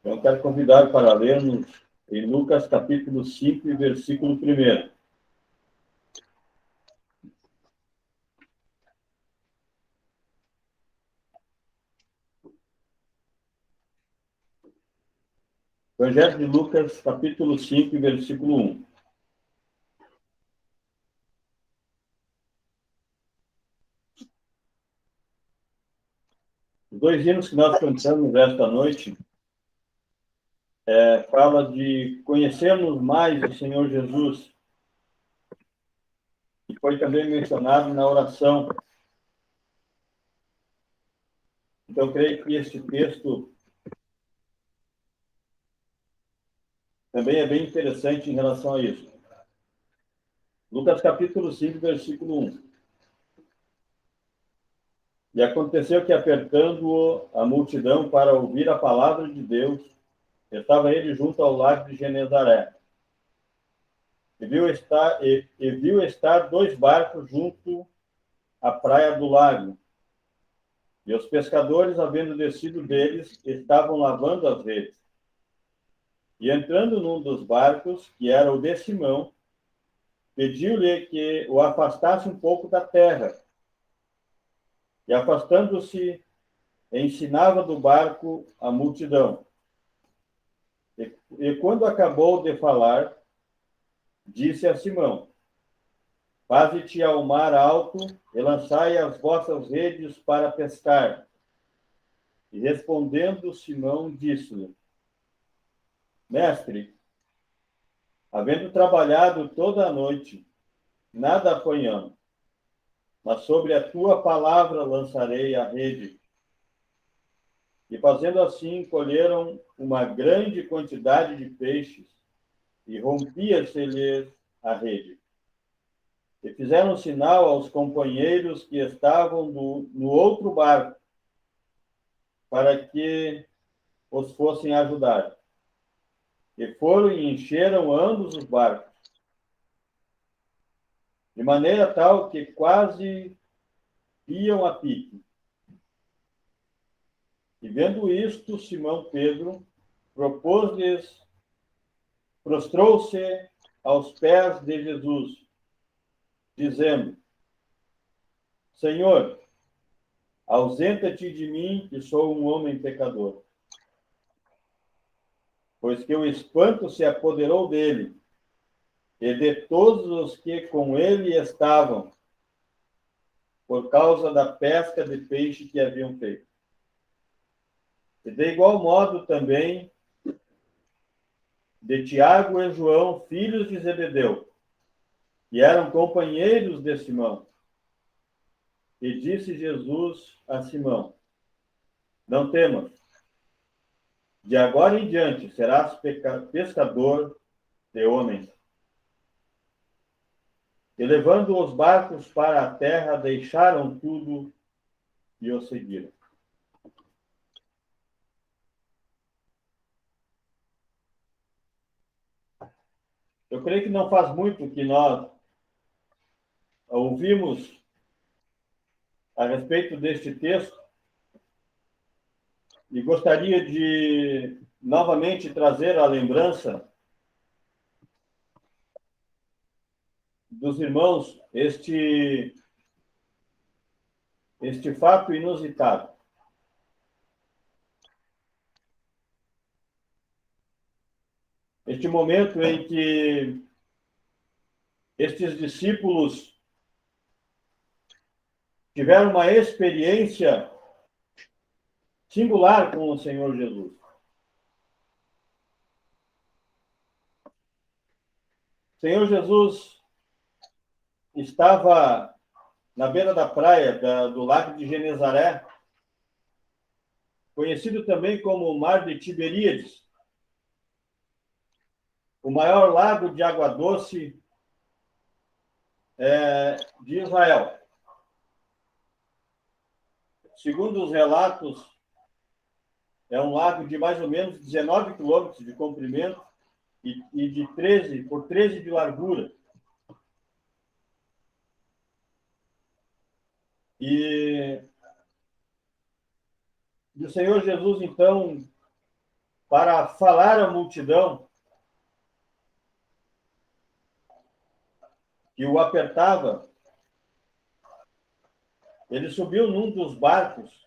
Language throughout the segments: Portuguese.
Eu quero convidar para lermos em Lucas capítulo 5, versículo 1. Evangelho de Lucas, capítulo 5, versículo 1. Os dois hinos que nós cantamos esta noite fala de conhecermos mais o Senhor Jesus, que foi também mencionado na oração. Então, eu creio que este texto também é bem interessante em relação a isso. Lucas capítulo 5, versículo 1. E aconteceu que, apertando-o a multidão para ouvir a palavra de Deus, estava ele junto ao lago de Genezaré. E viu estar dois barcos junto à praia do lago. E os pescadores, havendo descido deles, estavam lavando as redes. E entrando num dos barcos, que era o de Simão, pediu-lhe que o afastasse um pouco da terra. E afastando-se, ensinava do barco a multidão. E quando acabou de falar, disse a Simão: Faze-te ao mar alto e lançai as vossas redes para pescar. E respondendo Simão, disse-lhe: Mestre, havendo trabalhado toda a noite, nada apanhamos, mas sobre a tua palavra lançarei a rede. E fazendo assim, colheram uma grande quantidade de peixes, e rompia-se-lhes a rede. E fizeram sinal aos companheiros que estavam no outro barco, para que os fossem ajudar. E foram e encheram ambos os barcos, de maneira tal que quase iam a pique. E vendo isto, Simão Pedro propôs-lhes, prostrou-se aos pés de Jesus, dizendo: Senhor, ausenta-te de mim, que sou um homem pecador. Pois que o espanto se apoderou dele e de todos os que com ele estavam, por causa da pesca de peixe que haviam feito. E de igual modo também de Tiago e João, filhos de Zebedeu, que eram companheiros de Simão. E disse Jesus a Simão: Não temas, de agora em diante serás pescador de homens. E levando os barcos para a terra, deixaram tudo e o seguiram. Eu creio que não faz muito que nós ouvimos a respeito deste texto e gostaria de novamente trazer à lembrança dos irmãos este fato inusitado. Este momento em que estes discípulos tiveram uma experiência singular com o Senhor Jesus. O Senhor Jesus estava na beira da praia do lago de Genezaré, conhecido também como o Mar de Tiberíades, o maior lago de água doce de Israel. Segundo os relatos, é um lago de mais ou menos 19 quilômetros de comprimento e de 13 de largura. E o Senhor Jesus, então, para falar à multidão que o apertava, ele subiu num dos barcos,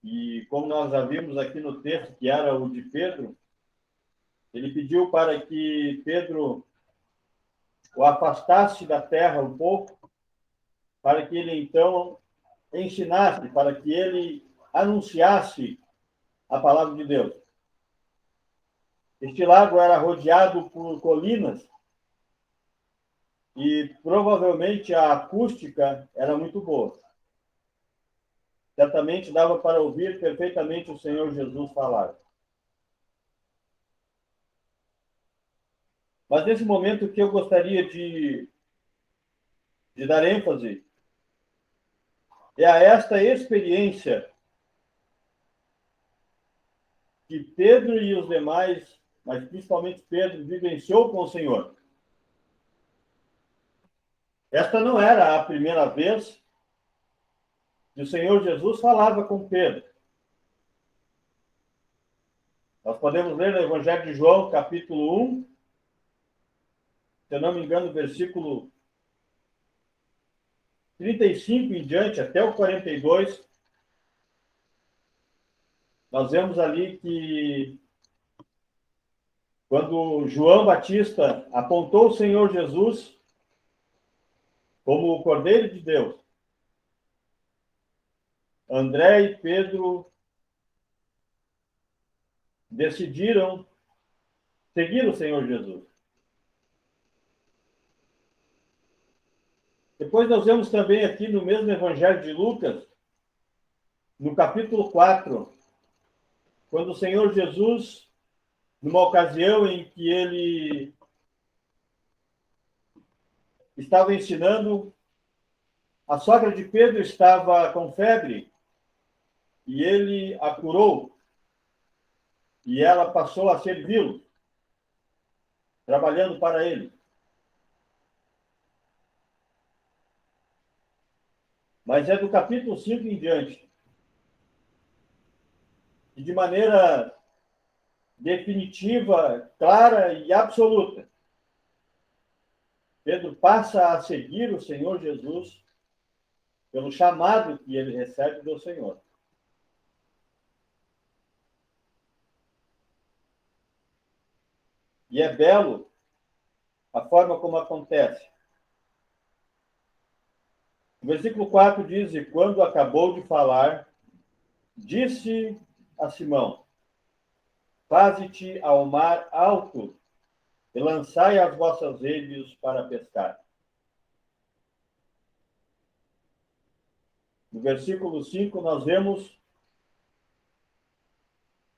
e como nós já vimos aqui no texto, que era o de Pedro, ele pediu para que Pedro o afastasse da terra um pouco, para que ele então ensinasse, para que ele anunciasse a palavra de Deus. Este lago era rodeado por colinas e provavelmente a acústica era muito boa. Certamente dava para ouvir perfeitamente o Senhor Jesus falar. Mas nesse momento que eu gostaria de dar ênfase é a esta experiência que Pedro e os demais, mas principalmente Pedro, vivenciou com o Senhor. Esta não era a primeira vez que o Senhor Jesus falava com Pedro. Nós podemos ler no Evangelho de João, capítulo 1, se eu não me engano, versículo 35 em diante, até o 42, nós vemos ali que quando João Batista apontou o Senhor Jesus como o Cordeiro de Deus, André e Pedro decidiram seguir o Senhor Jesus. Depois nós vemos também aqui no mesmo Evangelho de Lucas, no capítulo 4, quando o Senhor Jesus, numa ocasião em que ele estava ensinando, a sogra de Pedro estava com febre e ele a curou e ela passou a servi-lo, trabalhando para ele. Mas é do capítulo 5 em diante, e de maneira definitiva, clara e absoluta, Pedro passa a seguir o Senhor Jesus pelo chamado que ele recebe do Senhor. E é belo a forma como acontece. O versículo 4 diz: E quando acabou de falar, disse a Simão: Faze-te ao mar alto e lançai as vossas redes para pescar. No versículo 5, nós vemos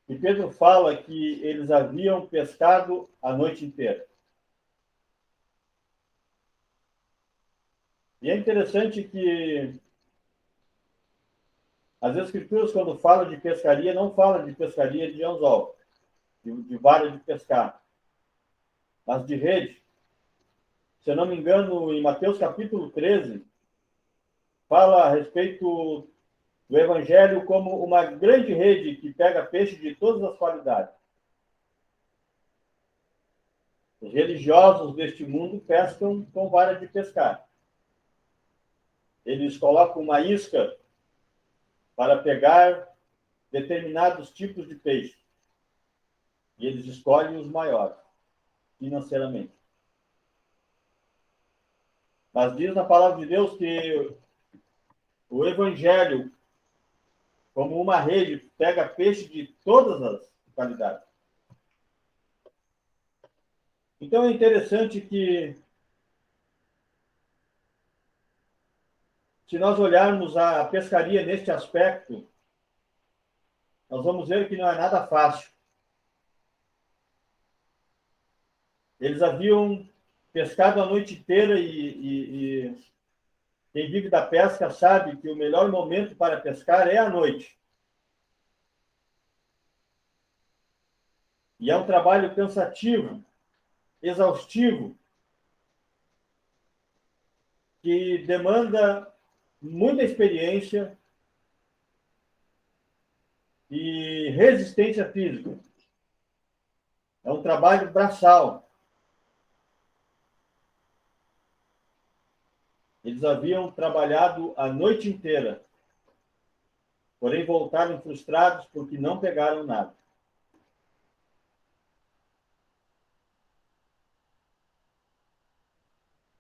que Pedro fala que eles haviam pescado a noite inteira. E é interessante que as Escrituras, quando falam de pescaria, não falam de pescaria de anzol, de vara de pescar, mas de rede. Se eu não me engano, em Mateus capítulo 13, fala a respeito do Evangelho como uma grande rede que pega peixe de todas as qualidades. Os religiosos deste mundo pescam com vara de pescar. Eles colocam uma isca para pegar determinados tipos de peixe. E eles escolhem os maiores, financeiramente. Mas diz na palavra de Deus que o Evangelho, como uma rede, pega peixe de todas as qualidades. Então é interessante que, se nós olharmos a pescaria neste aspecto, nós vamos ver que não é nada fácil. Eles haviam pescado a noite inteira e quem vive da pesca sabe que o melhor momento para pescar é à noite. E é um trabalho cansativo, exaustivo, que demanda muita experiência e resistência física. É um trabalho braçal. Eles haviam trabalhado a noite inteira, porém voltaram frustrados porque não pegaram nada.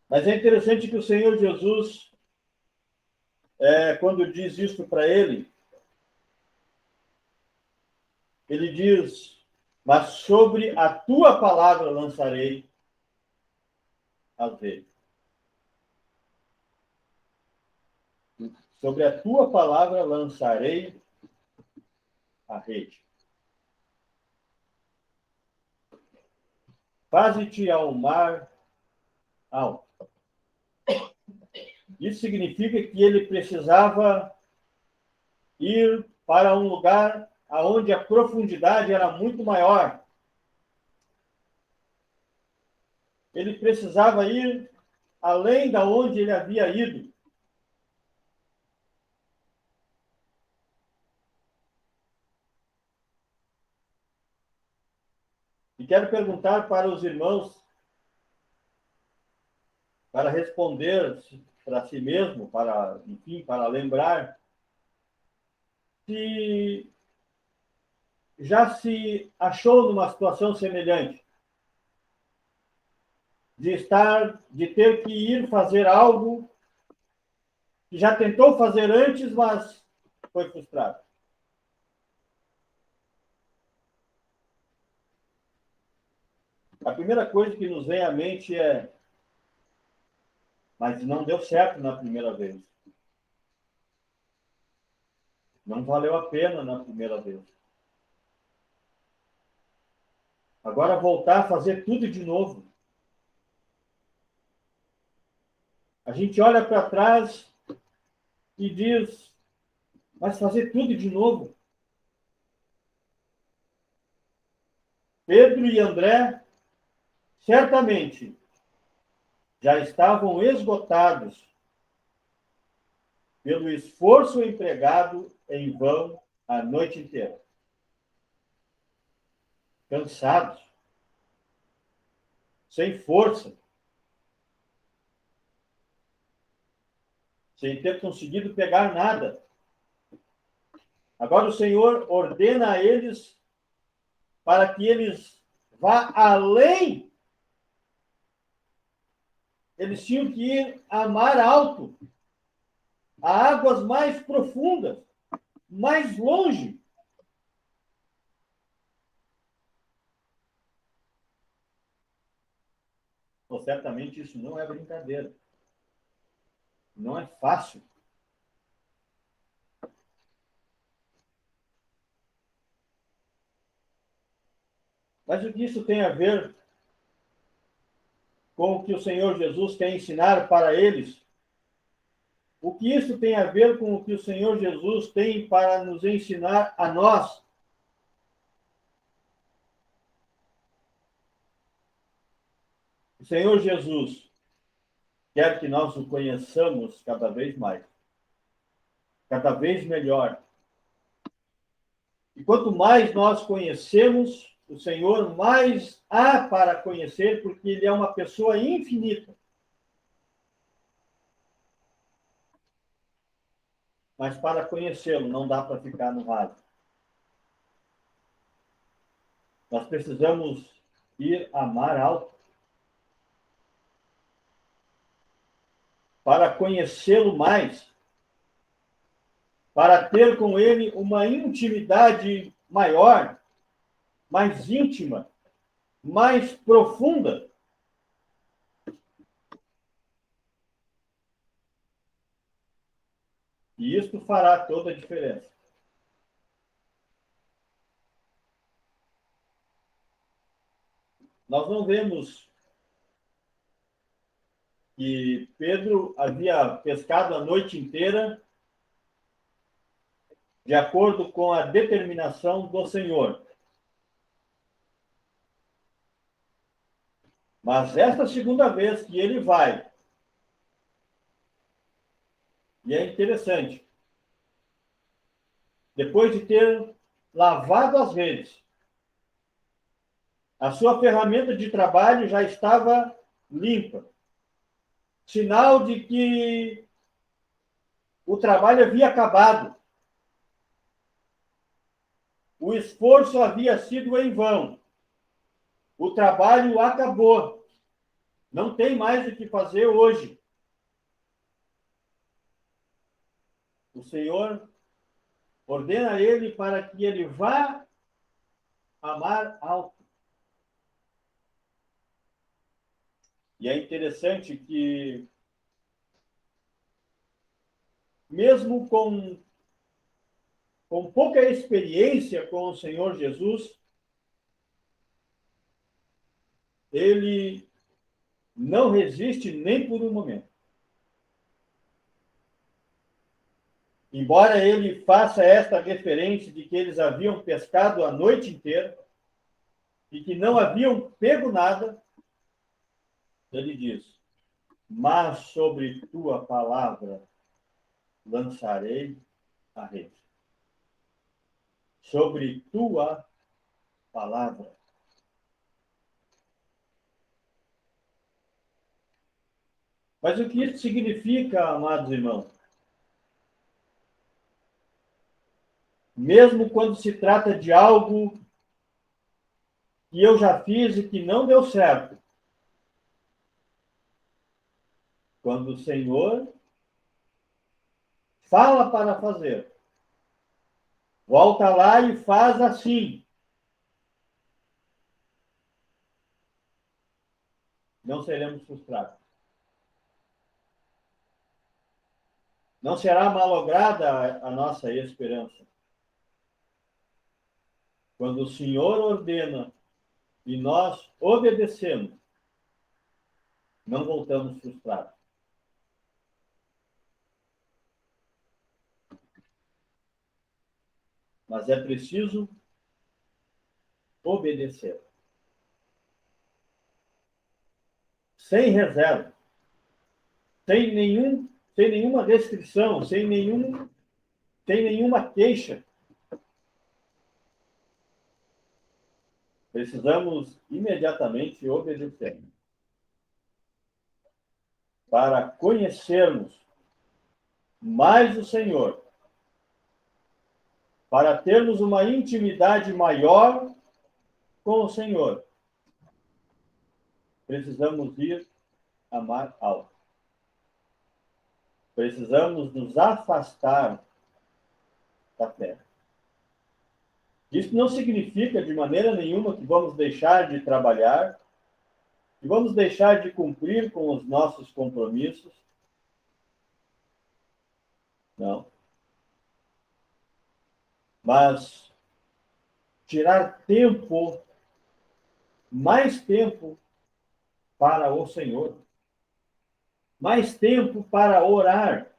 Mas é interessante que o Senhor Jesus, quando diz isso para ele diz, mas sobre a tua palavra lançarei as redes. Sobre a tua palavra lançarei a rede. Faze-te ao mar alto. Isso significa que ele precisava ir para um lugar onde a profundidade era muito maior. Ele precisava ir além da onde ele havia ido. E quero perguntar para os irmãos, para responder para si mesmo, enfim, para lembrar, se já se achou numa situação semelhante, de ter que ir fazer algo que já tentou fazer antes, mas foi frustrado. A primeira coisa que nos vem à mente é: mas não deu certo na primeira vez. Não valeu a pena na primeira vez. Agora voltar a fazer tudo de novo. A gente olha para trás e diz, mas fazer tudo de novo? Pedro e André certamente já estavam esgotados pelo esforço empregado em vão a noite inteira. Cansados, sem força, sem ter conseguido pegar nada. Agora o Senhor ordena a eles para que eles vá além. Eles tinham que ir a mar alto, a águas mais profundas, mais longe. Então, certamente isso não é brincadeira. Não é fácil. Mas o que isso tem a ver com o que o Senhor Jesus quer ensinar para eles? O que isso tem a ver com o que o Senhor Jesus tem para nos ensinar a nós? O Senhor Jesus quer que nós o conheçamos cada vez mais, cada vez melhor. E quanto mais nós conhecemos o Senhor, mais há para conhecer, porque Ele é uma pessoa infinita. Mas para conhecê-lo, não dá para ficar no raso. Nós precisamos ir a mar alto para conhecê-lo mais, para ter com ele uma intimidade maior, mais íntima, mais profunda. E isso fará toda a diferença. Nós não vemos que Pedro havia pescado a noite inteira de acordo com a determinação do Senhor. Mas esta segunda vez que ele vai, e é interessante, depois de ter lavado as redes, A sua ferramenta de trabalho já estava limpa. Sinal de que o trabalho havia acabado. O esforço havia sido em vão. O trabalho acabou. Não tem mais o que fazer hoje. O Senhor ordena ele para que ele vá a mar alto. E é interessante que, mesmo com pouca experiência com o Senhor Jesus, ele não resiste nem por um momento. Embora ele faça esta referência de que eles haviam pescado a noite inteira e que não haviam pego nada, ele diz: mas sobre tua palavra lançarei a rede. Sobre tua palavra. Mas o que isso significa, amados irmãos? Mesmo quando se trata de algo que eu já fiz e que não deu certo, quando o Senhor fala para fazer, volta lá e faz assim, não seremos frustrados. Não será malograda a nossa esperança. Quando o Senhor ordena e nós obedecemos, não voltamos frustrados. Mas é preciso obedecer. Sem reserva. Sem nenhuma restrição, sem nenhuma queixa. Precisamos imediatamente obedecer. Para conhecermos mais o Senhor, para termos uma intimidade maior com o Senhor, precisamos ir a mar alto. Precisamos nos afastar da terra. Isso não significa de maneira nenhuma que vamos deixar de trabalhar, que vamos deixar de cumprir com os nossos compromissos. Não. Mas tirar tempo, mais tempo para o Senhor, mais tempo para orar,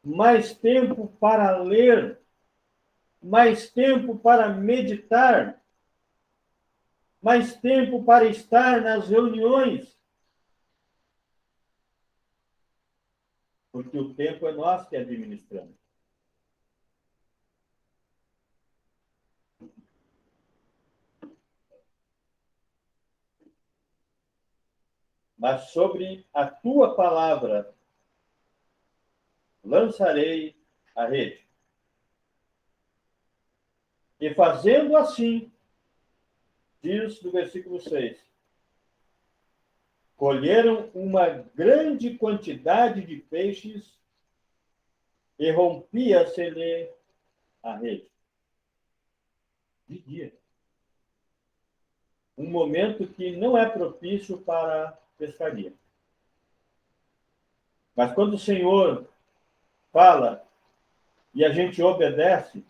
mais tempo para ler, mais tempo para meditar, mais tempo para estar nas reuniões. Porque o tempo é nós que administramos. Mas sobre a tua palavra lançarei a rede. E fazendo assim, diz no versículo 6, colheram uma grande quantidade de peixes e rompia-se-lhe a rede. De dia. Um momento que não é propício para pescaria. Mas quando o Senhor fala e a gente obedece,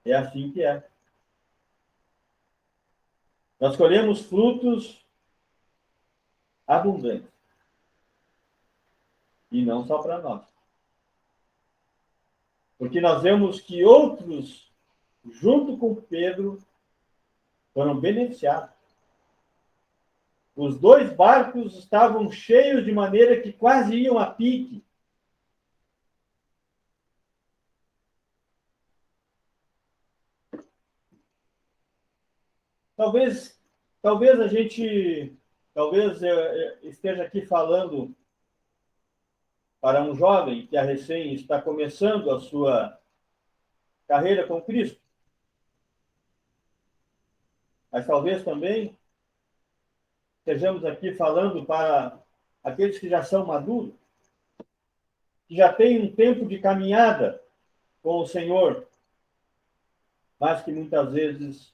é assim que é. Nós colhemos frutos abundantes. E não só para nós. Porque nós vemos que outros, junto com Pedro, foram beneficiados. Os dois barcos estavam cheios de maneira que quase iam a pique. talvez a gente, talvez eu esteja aqui falando para um jovem que a recém está começando a sua carreira com Cristo, mas talvez também estejamos aqui falando para aqueles que já são maduros, que já têm um tempo de caminhada com o Senhor, mas que muitas vezes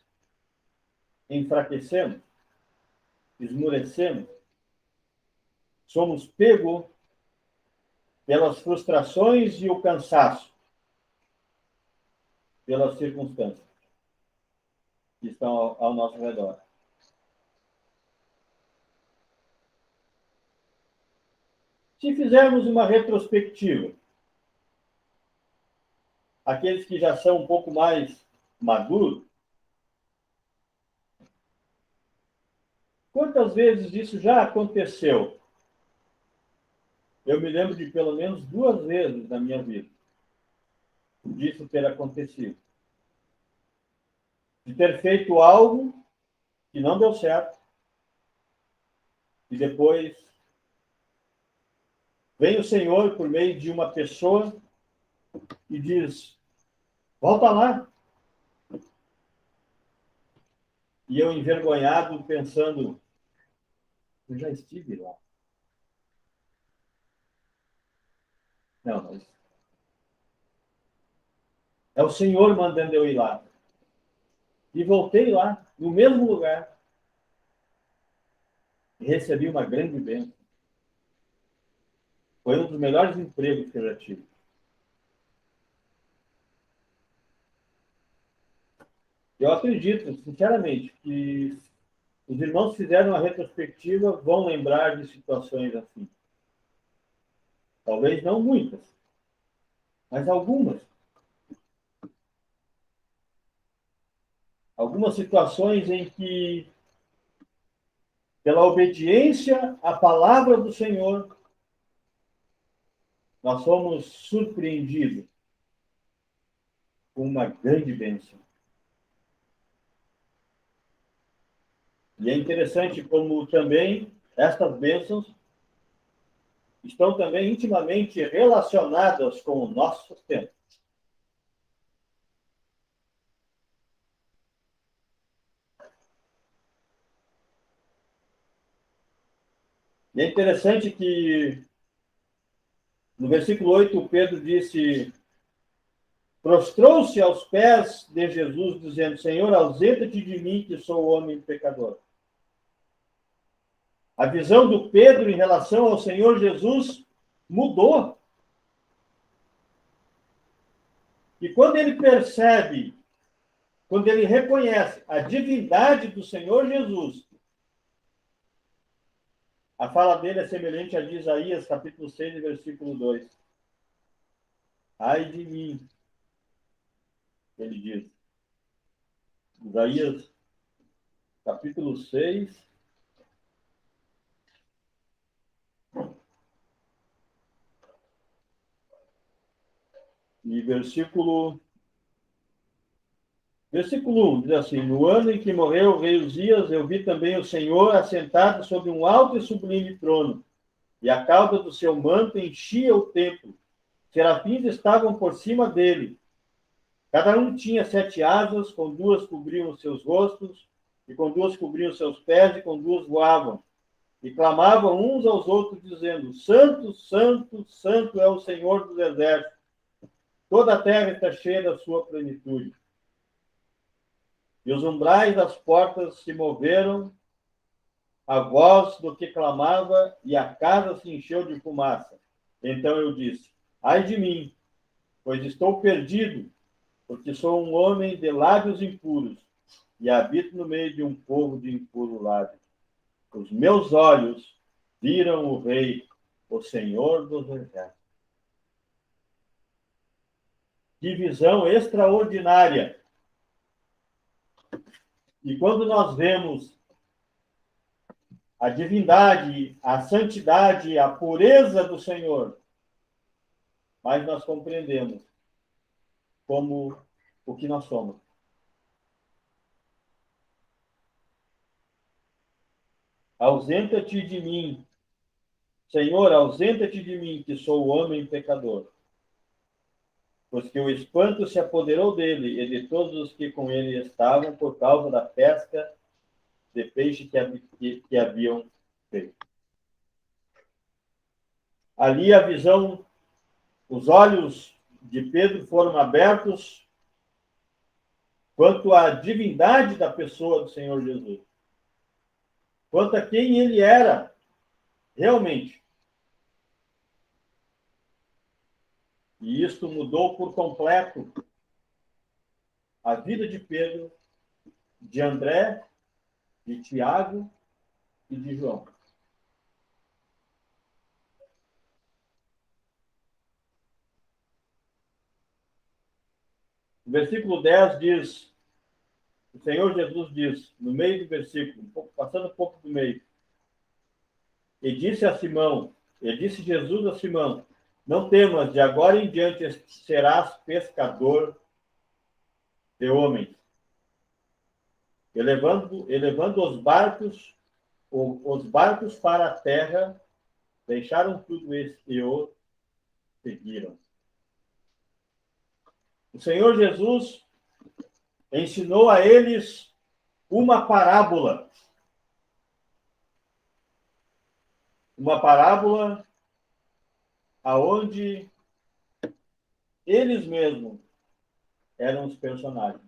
enfraquecemos, esmurecemos, somos pegos pelas frustrações e o cansaço, pelas circunstâncias que estão ao nosso redor. Se fizermos uma retrospectiva, aqueles que já são um pouco mais maduros, quantas vezes isso já aconteceu? Eu me lembro de pelo menos 2 vezes na minha vida disso ter acontecido. De ter feito algo que não deu certo e depois vem o Senhor por meio de uma pessoa e diz: volta lá. E eu envergonhado pensando: eu já estive lá. Não, mas é o Senhor mandando eu ir lá. E voltei lá, no mesmo lugar. E recebi uma grande bênção. Foi um dos melhores empregos que eu já tive. Eu acredito, sinceramente, que os irmãos fizeram uma retrospectiva, vão lembrar de situações assim. Talvez não muitas, mas algumas. Algumas situações em que, pela obediência à palavra do Senhor, nós fomos surpreendidos com uma grande bênção. E é interessante como também estas bênçãos estão também intimamente relacionadas com o nosso sustento. E é interessante que no versículo 8, Pedro disse: prostrou-se aos pés de Jesus, dizendo: Senhor, ausenta-te de mim, que sou homem pecador. A visão do Pedro em relação ao Senhor Jesus mudou. E quando ele percebe, quando ele reconhece a divindade do Senhor Jesus, a fala dele é semelhante a de Isaías, capítulo 6, versículo 2. Ai de mim, ele diz. Isaías, capítulo 6, e versículo 1, diz assim: no ano em que morreu o rei Uzias, eu vi também o Senhor assentado sobre um alto e sublime trono, e a cauda do seu manto enchia o templo. Serafins estavam por cima dele. Cada um tinha 7 asas, com 2 cobriam os seus rostos, e com 2 cobriam os seus pés, e com 2 voavam. E clamavam uns aos outros, dizendo: Santo, Santo, Santo é o Senhor dos exércitos. Toda a terra está cheia da sua plenitude. E os umbrais das portas se moveram, a voz do que clamava, e a casa se encheu de fumaça. Então eu disse: ai de mim, pois estou perdido, porque sou um homem de lábios impuros, e habito no meio de um povo de impuro lábio. Os meus olhos viram o Rei, o Senhor dos exércitos. Que visão extraordinária! E quando nós vemos a divindade, a santidade, a pureza do Senhor, mas nós compreendemos como o que nós somos. Ausenta-te de mim, Senhor, ausenta-te de mim, que sou homem pecador. Pois que o espanto se apoderou dele e de todos os que com ele estavam por causa da pesca de peixe que haviam feito. Ali a visão, os olhos de Pedro foram abertos quanto à divindade da pessoa do Senhor Jesus, quanto a quem ele era realmente. E isto mudou por completo a vida de Pedro, de André, de Tiago e de João. O versículo 10 diz, o Senhor Jesus diz, no meio do versículo, passando um pouco do meio, e disse Jesus a Simão, não temas, de agora em diante serás pescador de homens. Elevando os barcos para a terra, deixaram tudo isso e o seguiram. O Senhor Jesus ensinou a eles uma parábola. Uma parábola aonde eles mesmos eram os personagens.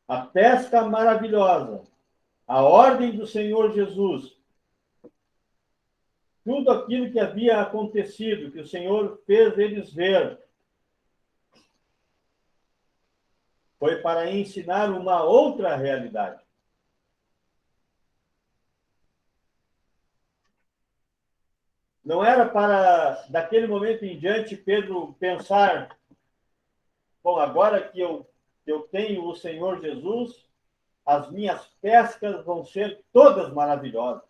A pesca maravilhosa, a ordem do Senhor Jesus, tudo aquilo que havia acontecido, que o Senhor fez eles ver, foi para ensinar uma outra realidade. Não era para, daquele momento em diante, Pedro pensar, bom, agora que eu tenho o Senhor Jesus, as minhas pescas vão ser todas maravilhosas.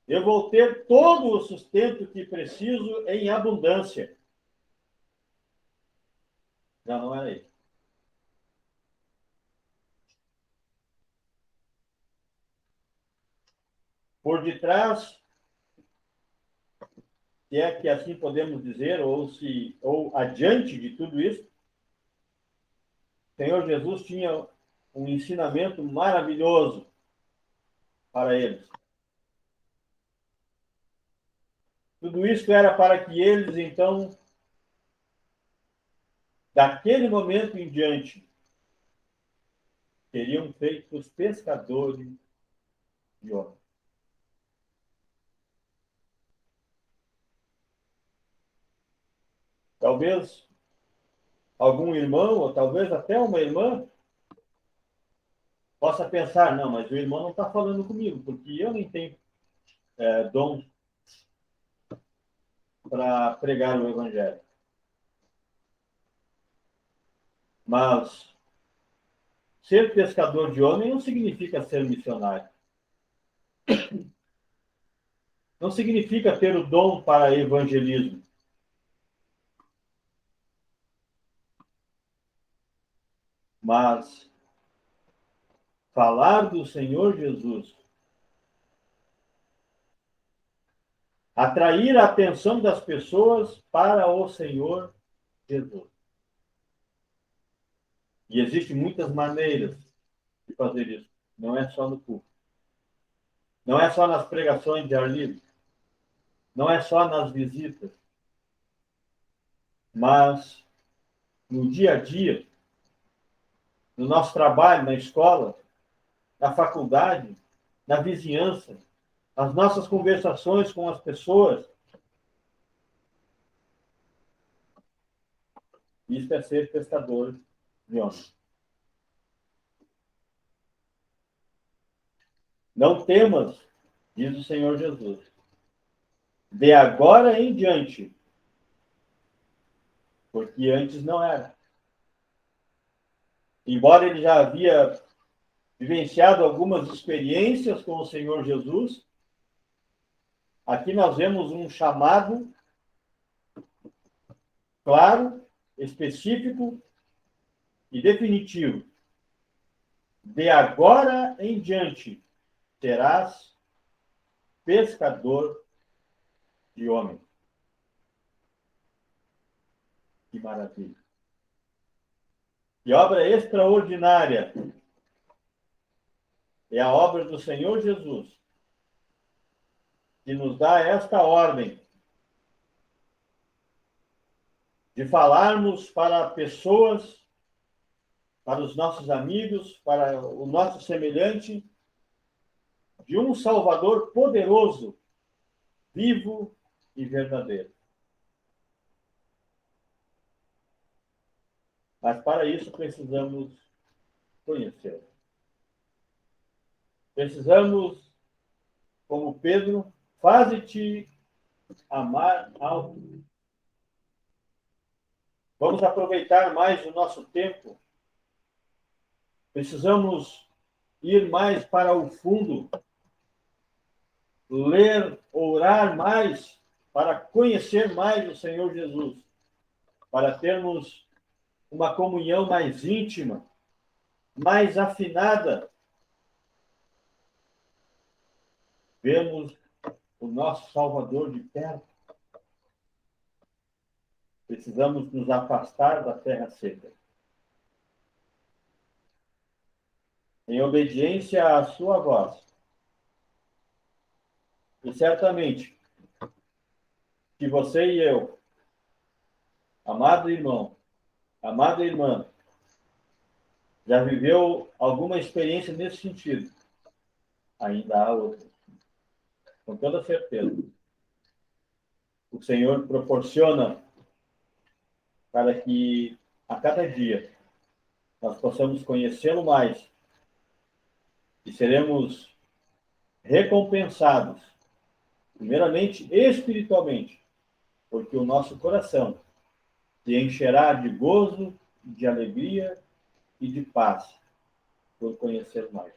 Eu vou ter todo o sustento que preciso em abundância. Não era isso. Por detrás, se é que assim podemos dizer, ou adiante de tudo isso, o Senhor Jesus tinha um ensinamento maravilhoso para eles. Tudo isso era para que eles, então, daquele momento em diante, seriam feitos pescadores de homens. Talvez algum irmão, ou talvez até uma irmã, possa pensar, não, mas o irmão não está falando comigo, porque eu nem tenho dom para pregar o evangelho. Mas ser pescador de homem não significa ser missionário. Não significa ter o dom para evangelismo. Mas falar do Senhor Jesus, atrair a atenção das pessoas para o Senhor Jesus. E existem muitas maneiras de fazer isso. Não é só no culto. Não é só nas pregações de ar livre. Não é só nas visitas. Mas no dia a dia, no nosso trabalho, na escola, na faculdade, na vizinhança, nas nossas conversações com as pessoas. Isso é ser pescador de homens. Não temas, diz o Senhor Jesus, de agora em diante, porque antes não era. Embora ele já havia vivenciado algumas experiências com o Senhor Jesus, aqui nós vemos um chamado claro, específico e definitivo. De agora em diante, serás pescador de homens. Que maravilha. Que obra extraordinária é a obra do Senhor Jesus, que nos dá esta ordem de falarmos para pessoas, para os nossos amigos, para o nosso semelhante, de um Salvador poderoso, vivo e verdadeiro. Mas para isso precisamos conhecê-lo. Precisamos, como Pedro, faze-te amar ao. Vamos aproveitar mais o nosso tempo. Precisamos ir mais para o fundo, ler, orar mais, para conhecer mais o Senhor Jesus, para termos uma comunhão mais íntima, mais afinada. Vemos o nosso Salvador de perto. Precisamos nos afastar da terra seca. Em obediência à sua voz. E certamente, que você e eu, amado irmão, amada irmã, já viveu alguma experiência nesse sentido. Ainda há outra. Com toda certeza. O Senhor proporciona para que a cada dia nós possamos conhecê-lo mais e seremos recompensados, primeiramente espiritualmente, porque o nosso coração se encherá de gozo, de alegria e de paz por conhecer mais.